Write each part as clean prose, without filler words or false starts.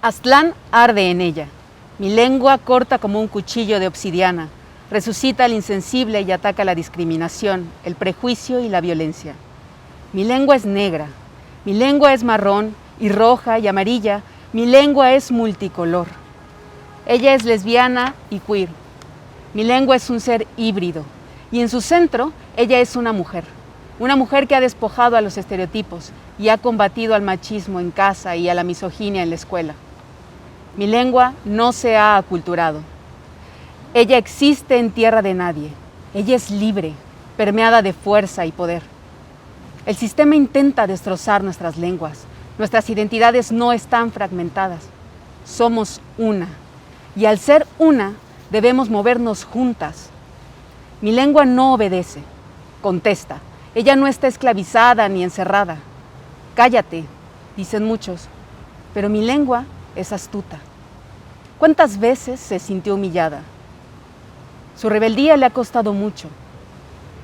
Aztlán arde en ella. Mi lengua corta como un cuchillo de obsidiana, resucita al insensible y ataca la discriminación, el prejuicio y la violencia. Mi lengua es negra, mi lengua es marrón y roja y amarilla, mi lengua es multicolor. Ella es lesbiana y queer. Mi lengua es un ser híbrido y en su centro ella es una mujer que ha despojado a los estereotipos y ha combatido al machismo en casa y a la misoginia en la escuela. Mi lengua no se ha aculturado. Ella existe en tierra de nadie. Ella es libre, permeada de fuerza y poder. El sistema intenta destrozar nuestras lenguas. Nuestras identidades no están fragmentadas. Somos una. Y al ser una, debemos movernos juntas. Mi lengua no obedece, contesta. Ella no está esclavizada ni encerrada. Cállate, dicen muchos, pero mi lengua es astuta. ¿Cuántas veces se sintió humillada? Su rebeldía le ha costado mucho.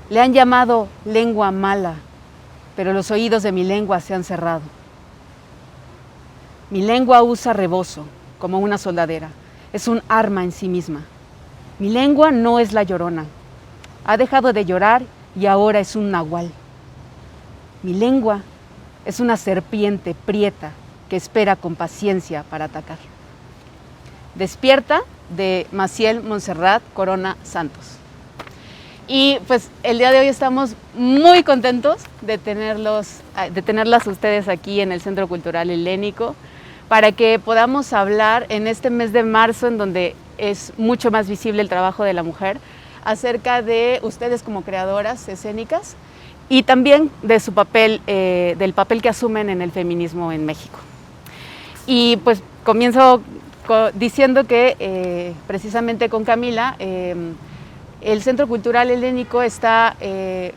Le han llamado lengua mala, pero los oídos de mi lengua se han cerrado. Mi lengua usa rebozo, como una soldadera. Es un arma en sí misma. Mi lengua no es la llorona. Ha dejado de llorar y ahora es un nahual. Mi lengua es una serpiente prieta que espera con paciencia para atacar. Despierta, de Maciel Montserrat Corona Santos. Y pues el día de hoy estamos muy contentos de tenerlas ustedes aquí en el Centro Cultural Helénico para que podamos hablar en este mes de marzo, en donde es mucho más visible el trabajo de la mujer, acerca de ustedes como creadoras escénicas y también de su papel, del papel que asumen en el feminismo en México. Y pues comienzo diciendo que precisamente con Camila, el Centro Cultural Helénico está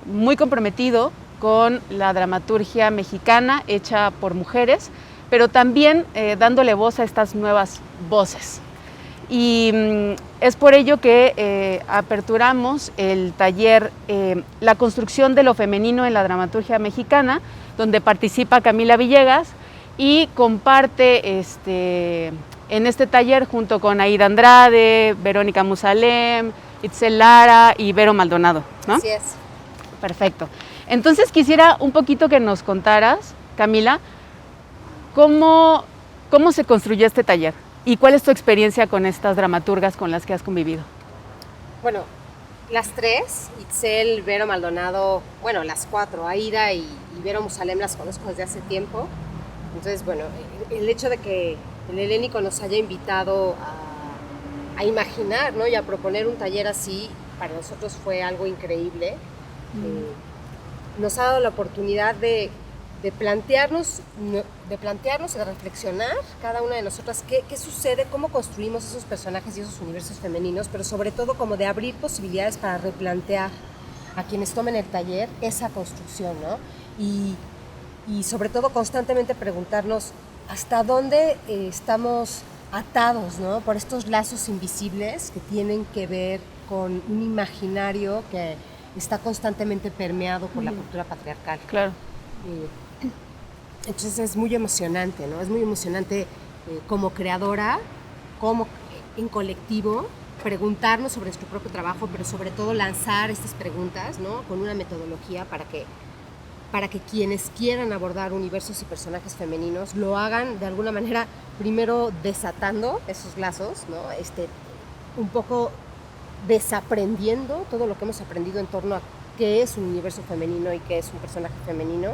muy comprometido con la dramaturgia mexicana hecha por mujeres, pero también dándole voz a estas nuevas voces. Y es por ello que aperturamos el taller La construcción de lo femenino en la dramaturgia mexicana, donde participa Camila Villegas y comparte en este taller junto con Aida Andrade, Verónica Musalem, Itzel Lara y Vero Maldonado, ¿no? Así es. Perfecto. Entonces quisiera un poquito que nos contaras, Camila, cómo se construyó este taller y cuál es tu experiencia con estas dramaturgas con las que has convivido. Bueno, las tres, Itzel, Vero Maldonado, bueno, las cuatro, Aida y Vero Musalem, las conozco desde hace tiempo. Entonces, bueno, el hecho de que el Helénico nos haya invitado a imaginar, ¿no?, y a proponer un taller así, para nosotros fue algo increíble. Nos ha dado la oportunidad de plantearnos y de reflexionar cada una de nosotras qué sucede, cómo construimos esos personajes y esos universos femeninos, pero sobre todo como de abrir posibilidades para replantear a quienes tomen el taller esa construcción, ¿no? Y sobre todo constantemente preguntarnos hasta dónde estamos atados, ¿no?, por estos lazos invisibles que tienen que ver con un imaginario que está constantemente permeado por la cultura patriarcal. Claro. Entonces es muy emocionante, ¿no? Es muy emocionante como creadora, como en colectivo, preguntarnos sobre nuestro propio trabajo, pero sobre todo lanzar estas preguntas, ¿no?, con una metodología para que quienes quieran abordar universos y personajes femeninos lo hagan de alguna manera, primero desatando esos lazos, ¿no?, un poco desaprendiendo todo lo que hemos aprendido en torno a qué es un universo femenino y qué es un personaje femenino.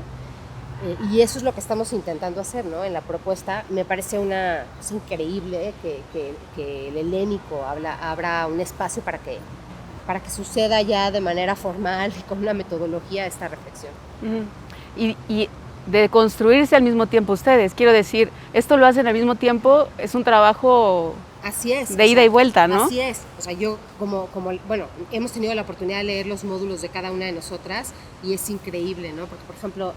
Y eso es lo que estamos intentando hacer, ¿no?, en la propuesta. Me parece una cosa increíble que el Helénico abra un espacio para que suceda ya de manera formal y con una metodología esta reflexión. Y de construirse al mismo tiempo ustedes, quiero decir, esto lo hacen al mismo tiempo, es un trabajo... Así es. De ida y vuelta, ¿no? Así es. O sea, yo bueno, hemos tenido la oportunidad de leer los módulos de cada una de nosotras y es increíble, ¿no? Porque, por ejemplo,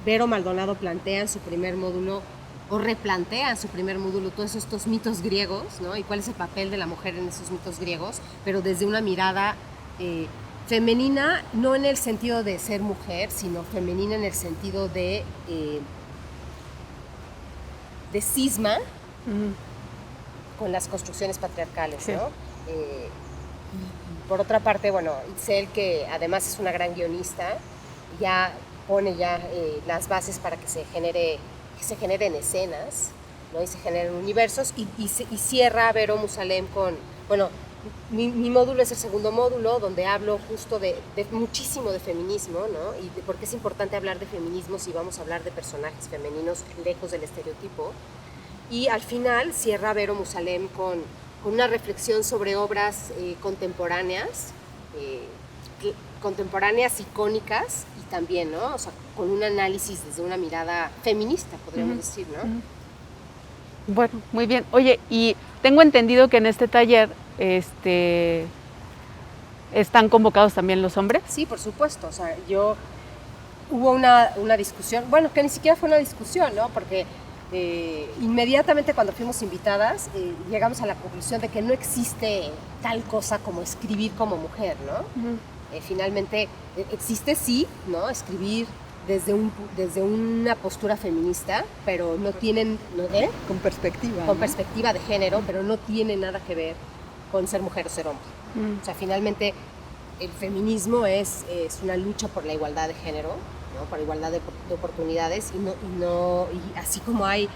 Vero Maldonado plantean su primer módulo o replantean su primer módulo todos estos mitos griegos, ¿no? Y cuál es el papel de la mujer en esos mitos griegos, pero desde una mirada femenina, no en el sentido de ser mujer, sino femenina en el sentido de cisma, con las construcciones patriarcales, Sí. ¿no? Y por otra parte, bueno, Itzel, que además es una gran guionista, ya pone las bases para que se generen escenas, ¿no? Y se generen universos, y cierra Vero Musalem con, bueno, mi módulo es el segundo módulo, donde hablo justo de muchísimo de feminismo, ¿no? Y de por qué es importante hablar de feminismo si vamos a hablar de personajes femeninos lejos del estereotipo. Y al final cierra Vero Musalem con una reflexión sobre obras contemporáneas icónicas, y también, ¿no? O sea, con un análisis desde una mirada feminista, podríamos decir, ¿no? Bueno, muy bien. Oye, y tengo entendido que en este taller están convocados también los hombres. Sí, por supuesto. O sea, hubo una discusión, bueno, que ni siquiera fue una discusión, ¿no? Porque inmediatamente cuando fuimos invitadas, llegamos a la conclusión de que no existe tal cosa como escribir como mujer, ¿no? Finalmente, existe sí, ¿no? Escribir desde una postura feminista, pero no tienen, ¿no? Con perspectiva. Con ¿no? perspectiva de género, pero no tiene nada que ver con ser mujer o ser hombre. O sea, finalmente el feminismo es una lucha por la igualdad de género, ¿no? Por la igualdad de oportunidades, y así como hay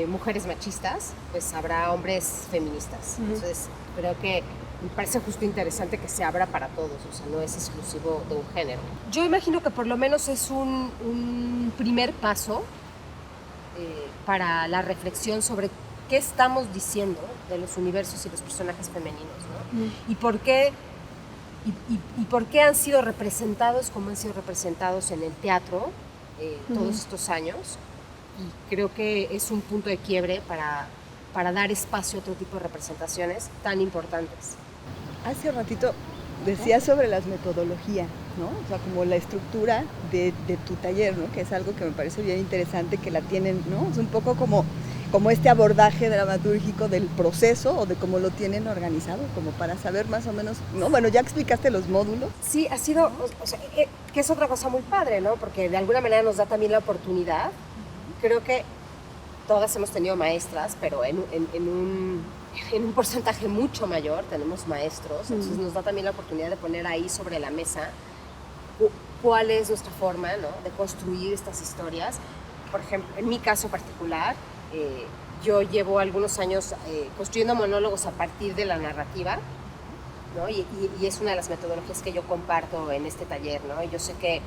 mujeres machistas, pues habrá hombres feministas. Entonces, creo que me parece justo interesante que se abra para todos, o sea, no es exclusivo de un género. Yo imagino que por lo menos es un primer paso para la reflexión sobre qué estamos diciendo de los universos y los personajes femeninos, ¿no? Y por qué han sido representados como han sido representados en el teatro todos estos años. Y creo que es un punto de quiebre para dar espacio a otro tipo de representaciones tan importantes. Hace ratito decías sobre las metodologías, ¿no? O sea, como la estructura de tu taller, ¿no? Que es algo que me parece bien interesante que la tienen, ¿no? Es un poco como este abordaje dramatúrgico del proceso o de cómo lo tienen organizado, como para saber más o menos, ¿no? Bueno, ya explicaste los módulos. Sí, ha sido, o sea, que es otra cosa muy padre, ¿no? Porque de alguna manera nos da también la oportunidad. Creo que todas hemos tenido maestras, pero en un porcentaje mucho mayor tenemos maestros, entonces nos da también la oportunidad de poner ahí sobre la mesa cuál es nuestra forma, ¿no? De construir estas historias. Por ejemplo, en mi caso particular, yo llevo algunos años construyendo monólogos a partir de la narrativa, ¿no? Y es una de las metodologías que yo comparto en este taller, ¿no? Y yo sé que,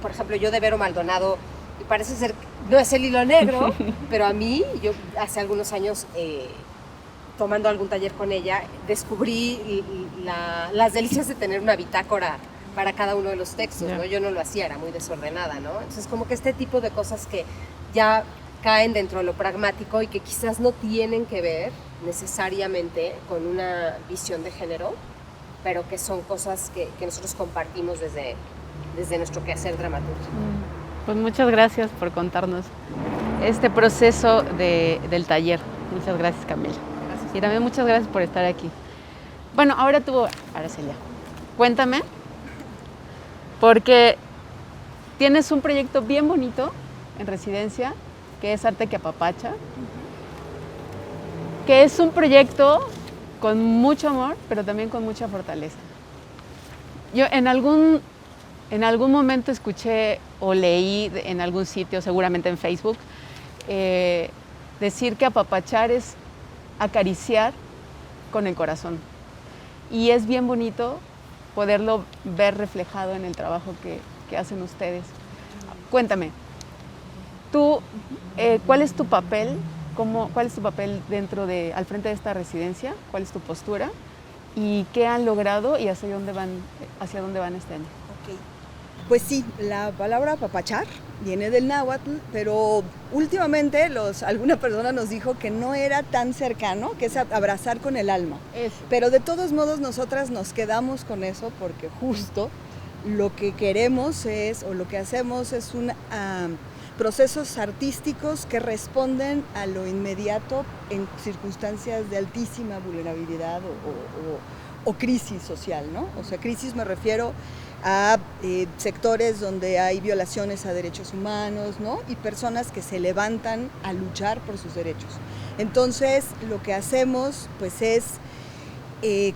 por ejemplo, yo de Vero Maldonado, y parece ser, no es el hilo negro, pero a mí, yo hace algunos años, tomando algún taller con ella, descubrí las delicias de tener una bitácora para cada uno de los textos, ¿no? Yo no lo hacía, era muy desordenada, ¿no? Entonces, como que este tipo de cosas que ya caen dentro de lo pragmático y que quizás no tienen que ver necesariamente con una visión de género, pero que son cosas que nosotros compartimos desde nuestro quehacer dramatúrgico. Pues muchas gracias por contarnos este proceso del taller. Muchas gracias, Camila. Gracias. Y también muchas gracias por estar aquí. Bueno, ahora tú, Araceli, cuéntame, porque tienes un proyecto bien bonito en residencia, que es Arte que Apapacha, que es un proyecto con mucho amor, pero también con mucha fortaleza. Yo en algún momento escuché o leí en algún sitio, seguramente en Facebook, decir que apapachar es acariciar con el corazón. Y es bien bonito poderlo ver reflejado en el trabajo que hacen ustedes. Cuéntame, tú, ¿cuál es tu papel? ¿Cuál es tu papel al frente de esta residencia? ¿Cuál es tu postura? ¿Y qué han logrado y hacia dónde van este año? Okay. Pues sí, la palabra apapachar viene del náhuatl, pero últimamente alguna persona nos dijo que no era tan cercano, que es abrazar con el alma. Eso. Pero de todos modos nosotras nos quedamos con eso porque justo lo que queremos o lo que hacemos es procesos artísticos que responden a lo inmediato en circunstancias de altísima vulnerabilidad o crisis social, ¿no? O sea, crisis me refiero a sectores donde hay violaciones a derechos humanos, ¿no? Y personas que se levantan a luchar por sus derechos. Entonces, lo que hacemos pues es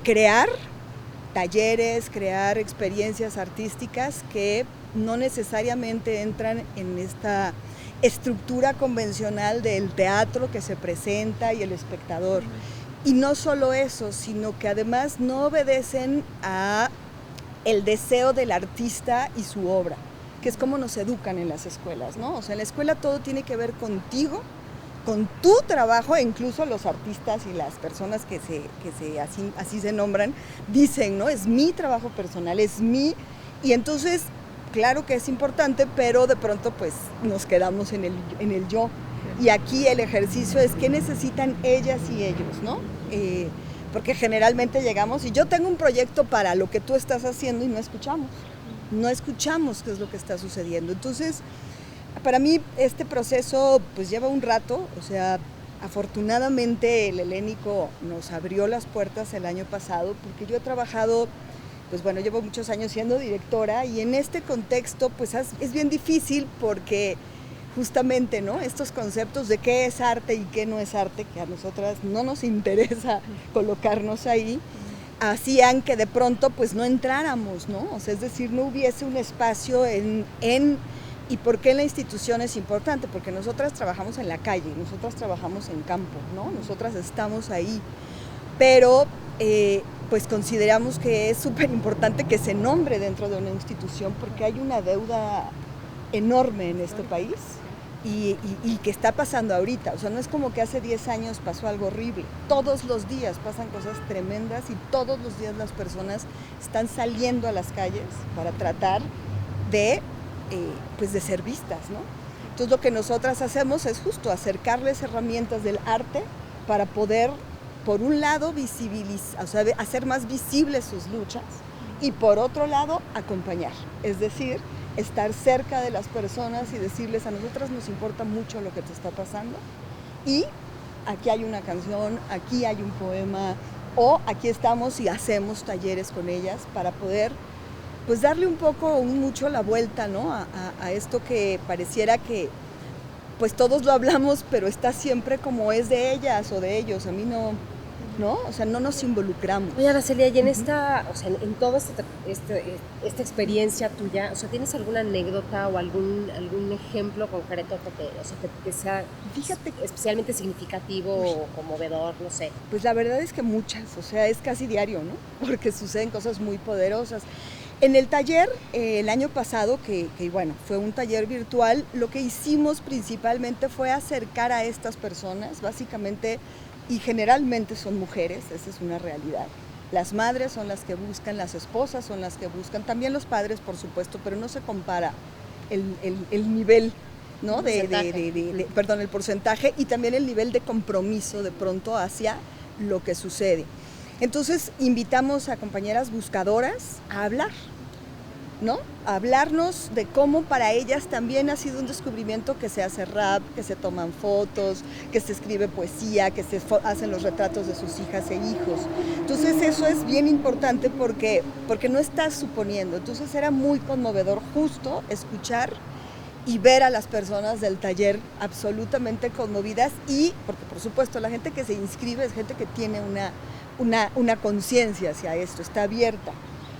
crear talleres, crear experiencias artísticas que no necesariamente entran en esta estructura convencional del teatro que se presenta y el espectador. Y no solo eso, sino que además no obedecen a el deseo del artista y su obra, que es como nos educan en las escuelas, ¿no? O sea, en la escuela todo tiene que ver contigo, con tu trabajo, e incluso los artistas y las personas que así se nombran, dicen, ¿no? Es mi trabajo personal, es mi... Y entonces, claro que es importante, pero de pronto pues nos quedamos en el yo. Y aquí el ejercicio es qué necesitan ellas y ellos, ¿no? Porque generalmente llegamos y yo tengo un proyecto para lo que tú estás haciendo y no escuchamos qué es lo que está sucediendo. Entonces, para mí este proceso pues lleva un rato, o sea, afortunadamente el Helénico nos abrió las puertas el año pasado porque yo he trabajado, pues bueno, llevo muchos años siendo directora y en este contexto pues es bien difícil porque justamente, ¿no? Estos conceptos de qué es arte y qué no es arte, que a nosotras no nos interesa colocarnos ahí, hacían que de pronto pues no entráramos, ¿no? O sea, es decir, no hubiese un espacio ¿y por qué la institución es importante? Porque nosotras trabajamos en la calle, nosotras trabajamos en campo, ¿no? Nosotras estamos ahí, pero pues consideramos que es súper importante que se nombre dentro de una institución porque hay una deuda enorme en este país y que está pasando ahorita. O sea, no es como que hace 10 años pasó algo horrible. Todos los días pasan cosas tremendas y todos los días las personas están saliendo a las calles para tratar de, pues de ser vistas, ¿no? Entonces lo que nosotras hacemos es justo acercarles herramientas del arte para poder, por un lado, visibilizar, o sea, hacer más visibles sus luchas y por otro lado, acompañar. Es decir, estar cerca de las personas y decirles a nosotras nos importa mucho lo que te está pasando y aquí hay una canción, aquí hay un poema o aquí estamos y hacemos talleres con ellas para poder pues darle un poco, mucho la vuelta, ¿no? a esto que pareciera que pues todos lo hablamos pero está siempre como es de ellas o de ellos, a mí no, o sea, no nos involucramos. Oye, Araceli, y en esta, o sea, en toda esta experiencia tuya, o sea, ¿tienes alguna anécdota o algún ejemplo concreto que sea, fíjate, especialmente significativo o conmovedor, no sé? Pues la verdad es que muchas, o sea, es casi diario, ¿no? Porque suceden cosas muy poderosas. En el taller, el año pasado, que bueno, fue un taller virtual, lo que hicimos principalmente fue acercar a estas personas, básicamente, y generalmente son mujeres, esa es una realidad. Las madres son las que buscan, las esposas son las que buscan, también los padres, por supuesto, pero no se compara el nivel, ¿no? El porcentaje y también el nivel de compromiso de pronto hacia lo que sucede. Entonces invitamos a compañeras buscadoras a hablar, ¿no? A hablarnos de cómo para ellas también ha sido un descubrimiento que se hace rap, que se toman fotos, que se escribe poesía, que se hacen los retratos de sus hijas e hijos. Entonces eso es bien importante porque no estás suponiendo. Entonces era muy conmovedor justo escuchar y ver a las personas del taller absolutamente conmovidas y, porque por supuesto la gente que se inscribe es gente que tiene una conciencia hacia esto, está abierta,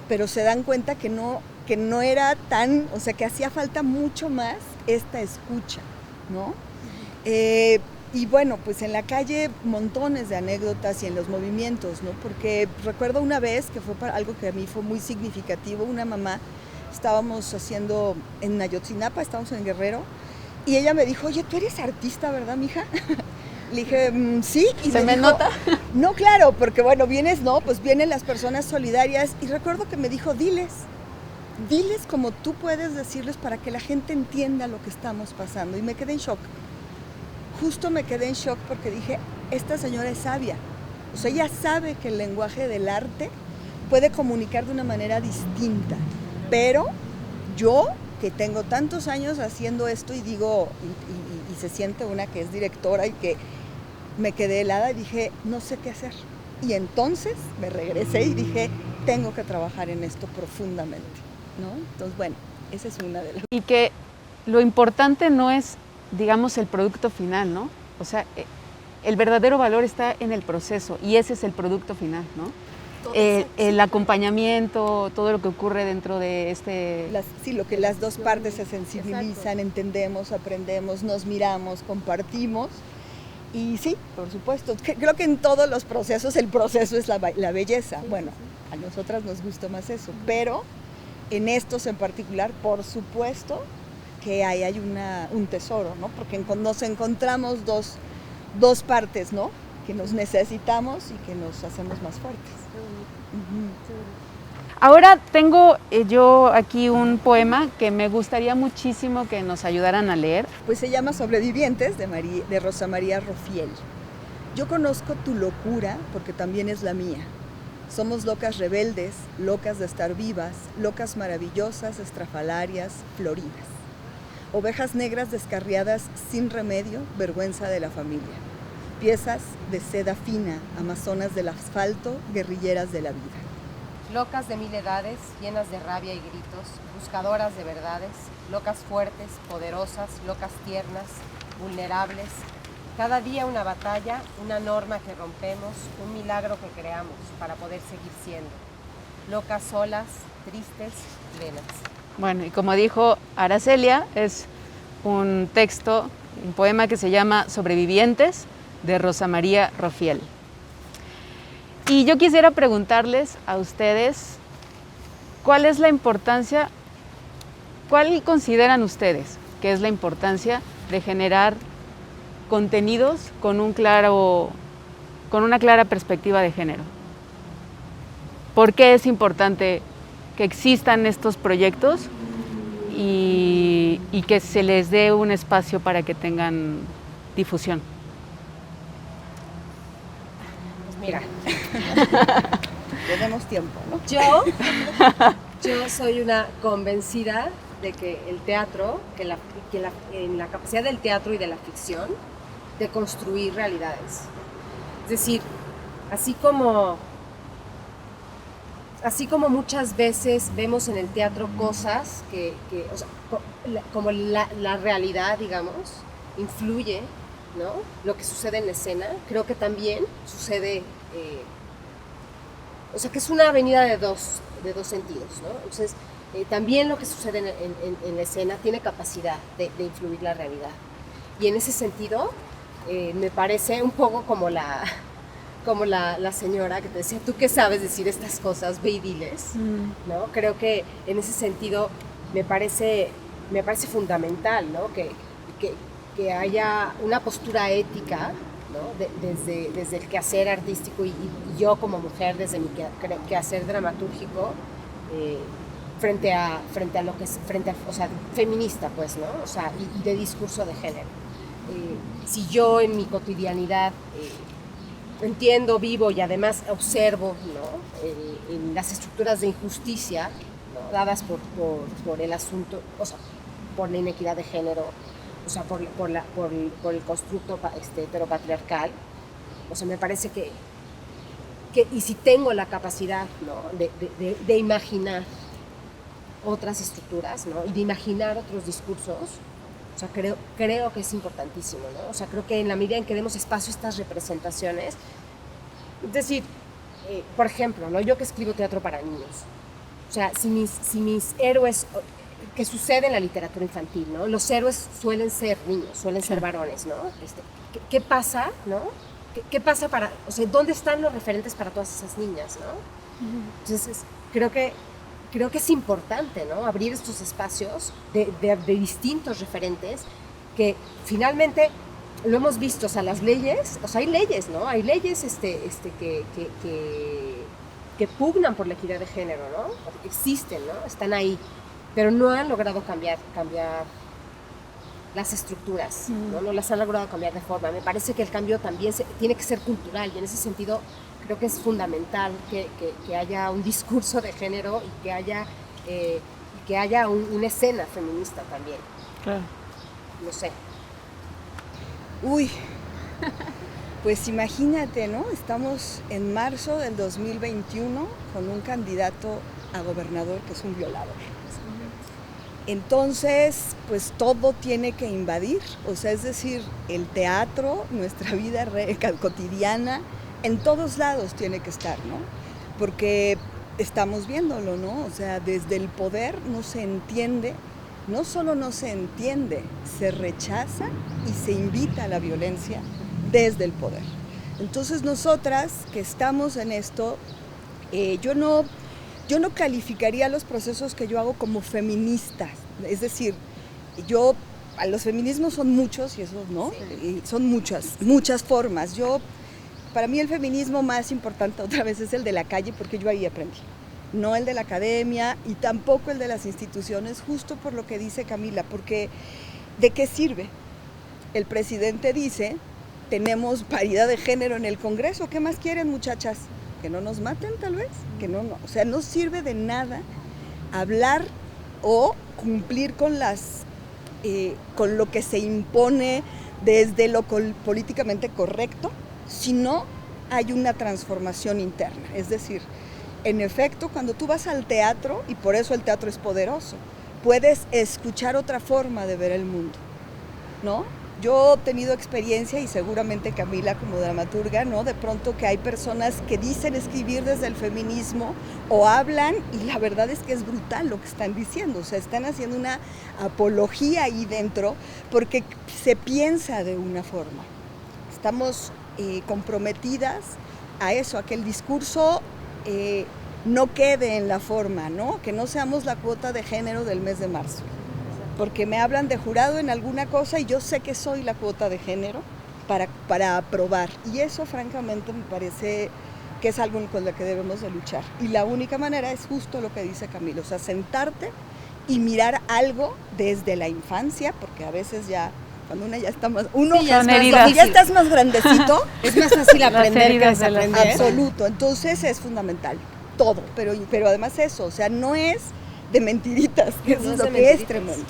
pero se dan cuenta que no era tan, o sea, que hacía falta mucho más esta escucha, ¿no? Y bueno, pues en la calle montones de anécdotas y en los movimientos, ¿no? Porque recuerdo una vez que fue para algo que a mí fue muy significativo, una mamá, estábamos haciendo en Ayotzinapa, estábamos en Guerrero, y ella me dijo, oye, tú eres artista, ¿verdad, mija? Le dije, sí. Y ¿Se me nota? No, claro, porque bueno, pues vienen las personas solidarias, y recuerdo que me dijo, diles como tú puedes decirles para que la gente entienda lo que estamos pasando. Y me quedé en shock. Justo me quedé en shock porque dije, esta señora es sabia. O sea, ella sabe que el lenguaje del arte puede comunicar de una manera distinta. Pero yo, que tengo tantos años haciendo esto y digo, y se siente una que es directora y que me quedé helada y dije, no sé qué hacer. Y entonces me regresé y dije, tengo que trabajar en esto profundamente. ¿no? Entonces, bueno, esa es una de las... Y que lo importante no es, digamos, el producto final, ¿no? O sea, el verdadero valor está en el proceso y ese es el producto final, ¿no? El acompañamiento, todo lo que ocurre dentro de este... lo que las dos partes se sensibilizan, exacto, entendemos, aprendemos, nos miramos, compartimos. Y sí, por supuesto, creo que en todos los procesos el proceso es la belleza. Bueno, a nosotras nos gusta más eso, pero en estos en particular, por supuesto que hay un tesoro, ¿no? Porque nos encontramos dos partes, ¿no? Que nos necesitamos y que nos hacemos más fuertes. Ahora tengo yo aquí un poema que me gustaría muchísimo que nos ayudaran a leer. Pues se llama Sobrevivientes, de Rosa María Rofiel. Yo conozco tu locura porque también es la mía. Somos locas rebeldes, locas de estar vivas, locas maravillosas, estrafalarias, floridas. Ovejas negras descarriadas sin remedio, vergüenza de la familia. Piezas de seda fina, amazonas del asfalto, guerrilleras de la vida. Locas de 1000 edades, llenas de rabia y gritos, buscadoras de verdades, locas fuertes, poderosas, locas tiernas, vulnerables. Cada día una batalla, una norma que rompemos, un milagro que creamos para poder seguir siendo. Locas solas, tristes, plenas. Bueno, y como dijo Aracelia, es un texto, un poema que se llama Sobrevivientes, de Rosa María Rofiel. Y yo quisiera preguntarles a ustedes, ¿cuál es la importancia, cuál consideran ustedes que es la importancia de generar contenidos con una clara perspectiva de género? ¿Por qué es importante que existan estos proyectos y que se les dé un espacio para que tengan difusión? Mira, tenemos tiempo, ¿no? Yo soy una convencida de que el teatro, en la capacidad del teatro y de la ficción, de construir realidades. Es decir, así como muchas veces vemos en el teatro cosas o sea, como la realidad, digamos, influye, ¿no? Lo que sucede en la escena, creo que también sucede, o sea, que es una avenida de dos sentidos, ¿no? Entonces, también lo que sucede en la escena tiene capacidad de influir la realidad. Y en ese sentido, me parece un poco como la señora que te decía, ¿tú qué sabes decir estas cosas? Ve y diles, ¿no? Creo que en ese sentido me parece fundamental, ¿no? Que haya una postura ética, ¿no? Desde el quehacer artístico y yo como mujer desde mi quehacer dramatúrgico frente a lo que es, o sea, feminista, pues, ¿no? O sea, y de discurso de género. Si yo en mi cotidianidad entiendo, vivo y además observo, ¿no? En las estructuras de injusticia, ¿no? Dadas por el asunto, o sea, por la inequidad de género, o sea, por el constructo heteropatriarcal, o sea, me parece que y si tengo la capacidad, ¿no? de imaginar otras estructuras, ¿no? Y de imaginar otros discursos, o sea, creo que es importantísimo, ¿no? O sea, creo que en la medida en que demos espacio a estas representaciones, es decir, por ejemplo, ¿no? Yo que escribo teatro para niños, o sea, si mis héroes, que sucede en la literatura infantil, ¿no? Los héroes suelen ser niños, suelen ser varones, ¿no? ¿Qué pasa, no? ¿Qué pasa o sea, dónde están los referentes para todas esas niñas, ¿no? Entonces, creo que es importante, ¿no? Abrir estos espacios de distintos referentes que finalmente lo hemos visto, o sea, las leyes, o sea, hay leyes, ¿no? Hay leyes que pugnan por la equidad de género, ¿no? Existen, ¿no? Están ahí, pero no han logrado cambiar las estructuras, ¿no? No las han logrado cambiar de forma. Me parece que el cambio también tiene que ser cultural y en ese sentido creo que es fundamental que haya un discurso de género y que haya una escena feminista también. Claro. No sé. Uy, pues imagínate, ¿no? Estamos en marzo del 2021 con un candidato a gobernador que es un violador. Entonces, pues todo tiene que invadir, o sea, es decir, el teatro, nuestra vida cotidiana, en todos lados tiene que estar, ¿no? Porque estamos viéndolo, ¿no? O sea, desde el poder no se entiende, no solo no se entiende, se rechaza y se invita a la violencia desde el poder. Entonces nosotras que estamos en esto, yo no calificaría los procesos que yo hago como feministas, es decir, los feminismos son muchos y esos no, y son muchas formas. Para mí el feminismo más importante otra vez es el de la calle, porque yo ahí aprendí, no el de la academia y tampoco el de las instituciones, justo por lo que dice Camila, porque ¿de qué sirve? El presidente dice, tenemos paridad de género en el Congreso, ¿qué más quieren, muchachas? Que no nos maten, tal vez, o sea, no sirve de nada hablar o cumplir con lo que se impone desde lo políticamente correcto, si no hay una transformación interna. Es decir, en efecto, cuando tú vas al teatro, y por eso el teatro es poderoso, puedes escuchar otra forma de ver el mundo, ¿no? Yo he tenido experiencia, y seguramente Camila como dramaturga, ¿no? De pronto que hay personas que dicen escribir desde el feminismo o hablan, y la verdad es que es brutal lo que están diciendo, o sea, están haciendo una apología ahí dentro porque se piensa de una forma. Estamos comprometidas a eso, a que el discurso no quede en la forma, ¿no? Que no seamos la cuota de género del mes de marzo. Porque me hablan de jurado en alguna cosa y yo sé que soy la cuota de género para aprobar. Y eso, francamente, me parece que es algo con lo que debemos de luchar. Y la única manera es justo lo que dice Camilo, o sea, sentarte y mirar algo desde la infancia, porque a veces ya, cuando uno ya está más... Uno sí, ya, ya estás más grandecito, es más fácil aprender que desaprender. Absoluto, entonces es fundamental, todo. Pero además eso, o sea, no es de mentiritas, que eso es lo que es tremendo.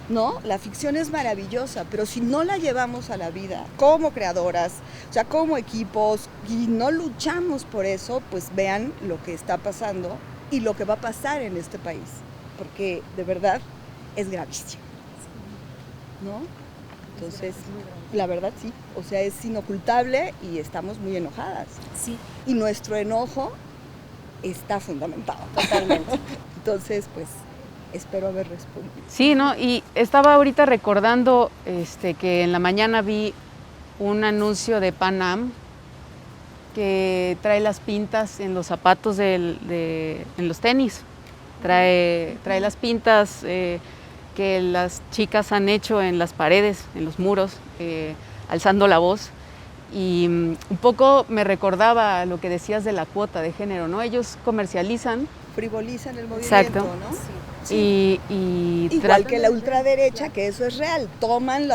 ¿No? La ficción es maravillosa, pero si no la llevamos a la vida como creadoras, o sea, como equipos, y no luchamos por eso, pues vean lo que está pasando y lo que va a pasar en este país, porque de verdad es gravísimo, ¿no? Entonces, la verdad sí, o sea, es inocultable y estamos muy enojadas. Sí. Y nuestro enojo está fundamentado. Totalmente. Entonces, pues... espero haber respondido. Sí, ¿no? Y estaba ahorita recordando que en la mañana vi un anuncio de Pan Am que trae las pintas en los zapatos en los tenis. Trae las pintas que las chicas han hecho en las paredes, en los muros, alzando la voz. Y un poco me recordaba lo que decías de la cuota de género, ¿no? Ellos comercializan. Frivolizan el movimiento, exacto, ¿no? Sí. Igual que la ultraderecha, que eso es real, toman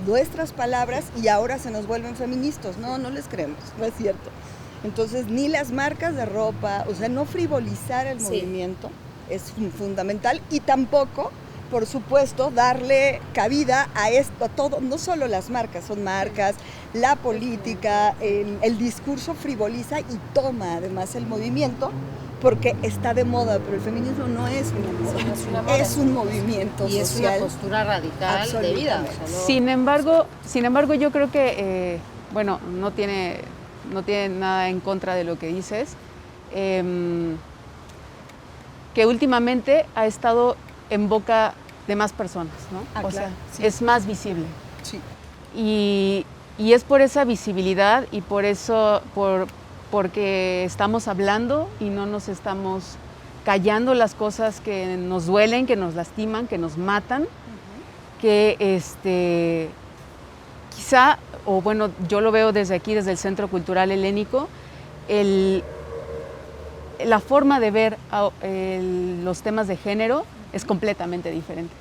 nuestras palabras y ahora se nos vuelven feministas. No les creemos, no es cierto. Entonces, ni las marcas de ropa, o sea, no frivolizar el movimiento es fundamental, y tampoco, por supuesto, darle cabida a esto, a todo, no solo las marcas, son marcas, la política, el discurso frivoliza y toma además el movimiento, porque está de moda, pero el feminismo no es una moda, es un movimiento y social. Es una postura radical de vida. O sea, no... Sin embargo, yo creo que, no tiene nada en contra de lo que dices, que últimamente ha estado en boca de más personas, ¿no? Claro, sea, sí. Es más visible. Sí. Y es por esa visibilidad y por eso, porque estamos hablando y no nos estamos callando las cosas que nos duelen, que nos lastiman, que nos matan, que quizá, o bueno, yo lo veo desde aquí, desde el Centro Cultural Helénico, la forma de ver los temas de género es completamente diferente.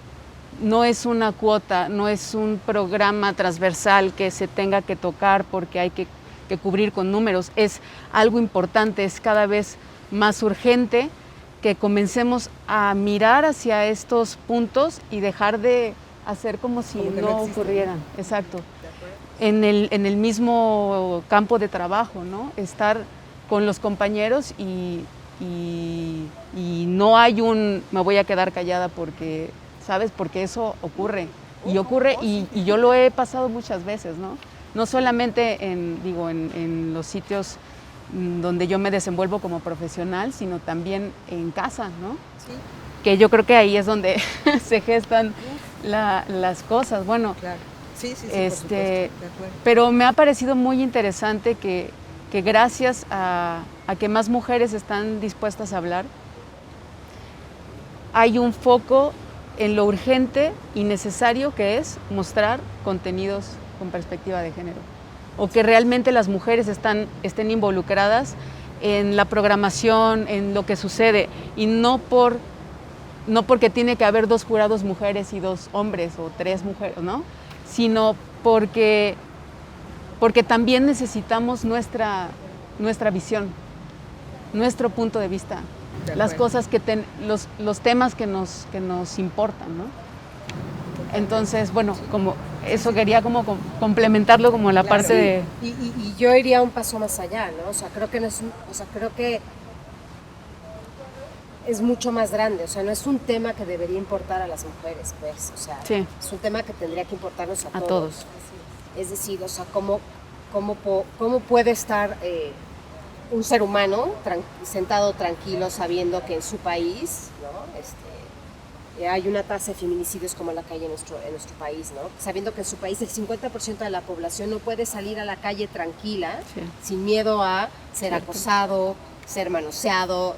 No es una cuota, no es un programa transversal que se tenga que tocar porque hay que cubrir con números. Es algo importante, es cada vez más urgente que comencemos a mirar hacia estos puntos y dejar de hacer como si no ocurrieran. Exacto. En el mismo campo de trabajo, ¿no? Estar con los compañeros y y no hay me voy a quedar callada porque, ¿sabes? Porque eso ocurre. Y ocurre, y yo lo he pasado muchas veces, ¿no? No solamente en los sitios donde yo me desenvuelvo como profesional, sino también en casa, ¿no? Sí. Que yo creo que ahí es donde se gestan las cosas. Bueno, Claro. Sí, por supuesto, de acuerdo. pero me ha parecido muy interesante que gracias a que más mujeres están dispuestas a hablar, hay un foco en lo urgente y necesario que es mostrar contenidos con perspectiva de género, o que realmente las mujeres estén involucradas en la programación, en lo que sucede, y no porque tiene que haber 2 jurados mujeres y 2 hombres o 3 mujeres, ¿no? Sino porque también necesitamos nuestra visión, nuestro punto de vista, las cosas los temas que nos importan, ¿no? Entonces, bueno, como eso quería como complementarlo como la parte de... Y yo iría un paso más allá, ¿no? O sea, creo que creo que es mucho más grande, o sea, no es un tema que debería importar a las mujeres, pues, o sea, sí, es un tema que tendría que importarnos a todos. todos. Es decir, o sea, cómo puede estar un ser humano sentado tranquilo sabiendo que en su país, ¿no? Hay una tasa de feminicidios como la que hay en nuestro país, ¿no? Sabiendo que en su país el 50% de la población no puede salir a la calle tranquila, sí, sin miedo a ser acosado, ser manoseado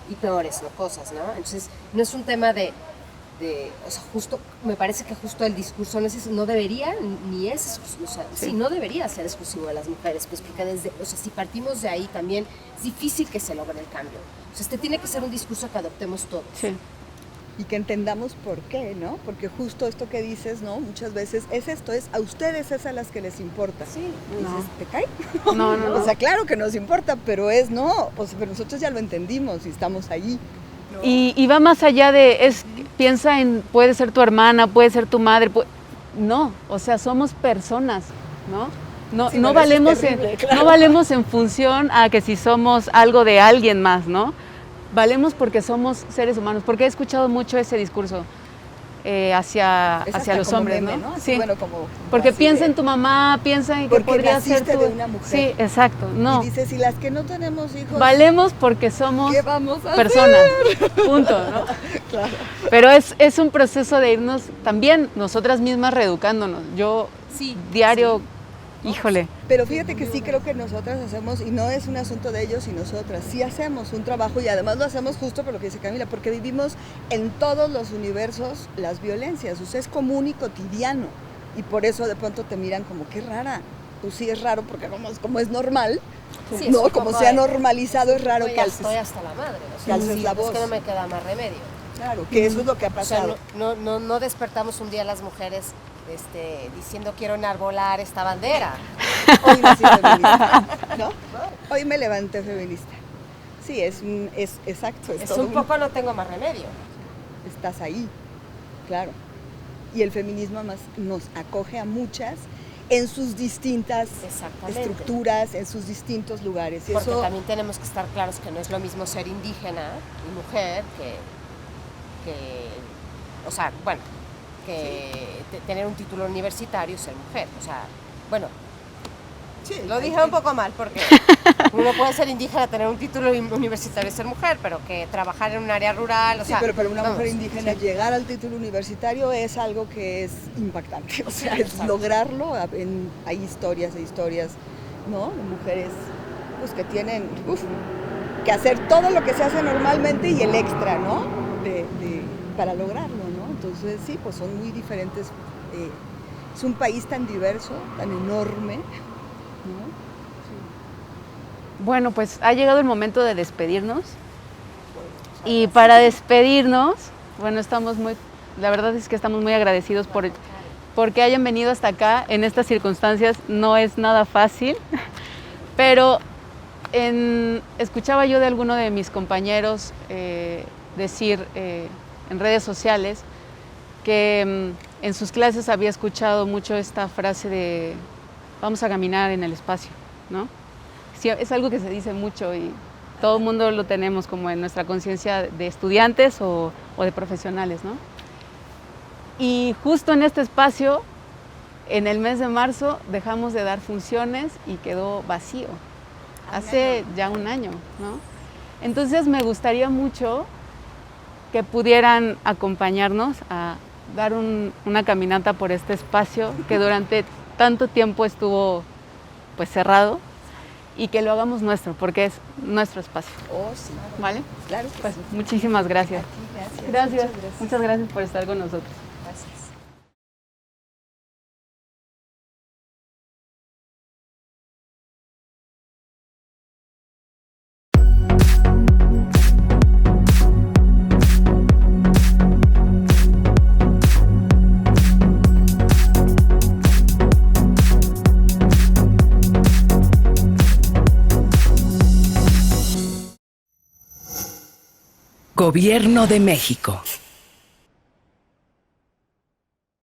y peores, ¿no? Cosas, ¿no? Entonces, no es un tema o sea, justo, me parece que justo el discurso no debería, ni es, o sea, sí, no debería ser exclusivo de las mujeres, pues porque o sea, si partimos de ahí también es difícil que se logre el cambio. O sea, tiene que ser un discurso que adoptemos todos. Sí. Y que entendamos por qué, ¿no? Porque justo esto que dices, ¿no? Muchas veces es a ustedes es a las que les importa. Sí. Y dices, ¿te cae? No. O sea, claro que nos importa, pero no, o sea, pero nosotros ya lo entendimos y estamos allí. ¿No? Y va más allá piensa en, puede ser tu hermana, puede ser tu madre, no, o sea, somos personas, ¿no? Sí, no valemos en función a que si somos algo de alguien más, ¿no? Valemos porque somos seres humanos, porque he escuchado mucho ese discurso hacia los hombres, meme, ¿no? Sí, bueno, como porque piensa en tu mamá, piensa en que podría ser tu... de una mujer. Sí, exacto, no. Y dices, y las que no tenemos hijos... Valemos porque somos ¿qué vamos a personas, hacer? punto, ¿no? Claro. Pero es un proceso de irnos también nosotras mismas reeducándonos. Yo diario... Híjole. Pero fíjate que sí creo que nosotras hacemos, y no es un asunto de ellos y nosotras, sí hacemos un trabajo y además lo hacemos justo por lo que dice Camila, porque vivimos en todos los universos las violencias, o sea, es común y cotidiano, y por eso de pronto te miran como, qué rara, pues sí es raro, porque como es normal, sí, no, como se ha normalizado, es raro que alces. Estoy hasta la madre, o sea, que alces la voz. Es que no me queda más remedio. Claro, que eso es lo que ha pasado. O sea, no despertamos un día las mujeres diciendo quiero enarbolar esta bandera. Hoy nací feminista, ¿no? Hoy me levanté feminista. Sí, es exacto. Es un poco no tengo más remedio. Estás ahí, claro. Y el feminismo más nos acoge a muchas en sus distintas estructuras, en sus distintos lugares. Y porque eso... también tenemos que estar claros que no es lo mismo ser indígena y mujer o sea, bueno, tener un título universitario y ser mujer. O sea, bueno, lo dije un poco mal porque uno puede ser indígena, tener un título universitario y ser mujer, pero que trabajar en un área rural, o sea... pero para una mujer indígena llegar al título universitario es algo que es impactante, o sea, es lograrlo. Hay historias e historias, ¿no? De mujeres pues, que tienen que hacer todo lo que se hace normalmente y el extra, ¿no? Para lograrlo, ¿no? Entonces sí, pues son muy diferentes. Es un país tan diverso, tan enorme, ¿no? Sí. Bueno, pues ha llegado el momento de despedirnos. Y para despedirnos, bueno, la verdad es que estamos muy agradecidos porque hayan venido hasta acá. En estas circunstancias no es nada fácil, pero escuchaba yo de alguno de mis compañeros decir en redes sociales que en sus clases había escuchado mucho esta frase de vamos a caminar en el espacio, ¿no? Sí, es algo que se dice mucho y todo el mundo lo tenemos como en nuestra conciencia de estudiantes o de profesionales, ¿no? Y justo en este espacio, en el mes de marzo, dejamos de dar funciones y quedó vacío. Hace ya un año, ¿no? Entonces me gustaría mucho que pudieran acompañarnos a dar una caminata por este espacio que durante tanto tiempo estuvo pues cerrado, y que lo hagamos nuestro, porque es nuestro espacio. Oh, sí. ¿Vale? Claro que Pues sí. muchísimas gracias. Gracias. Gracias. Muchas gracias por estar con nosotros. Gracias. Gobierno de México.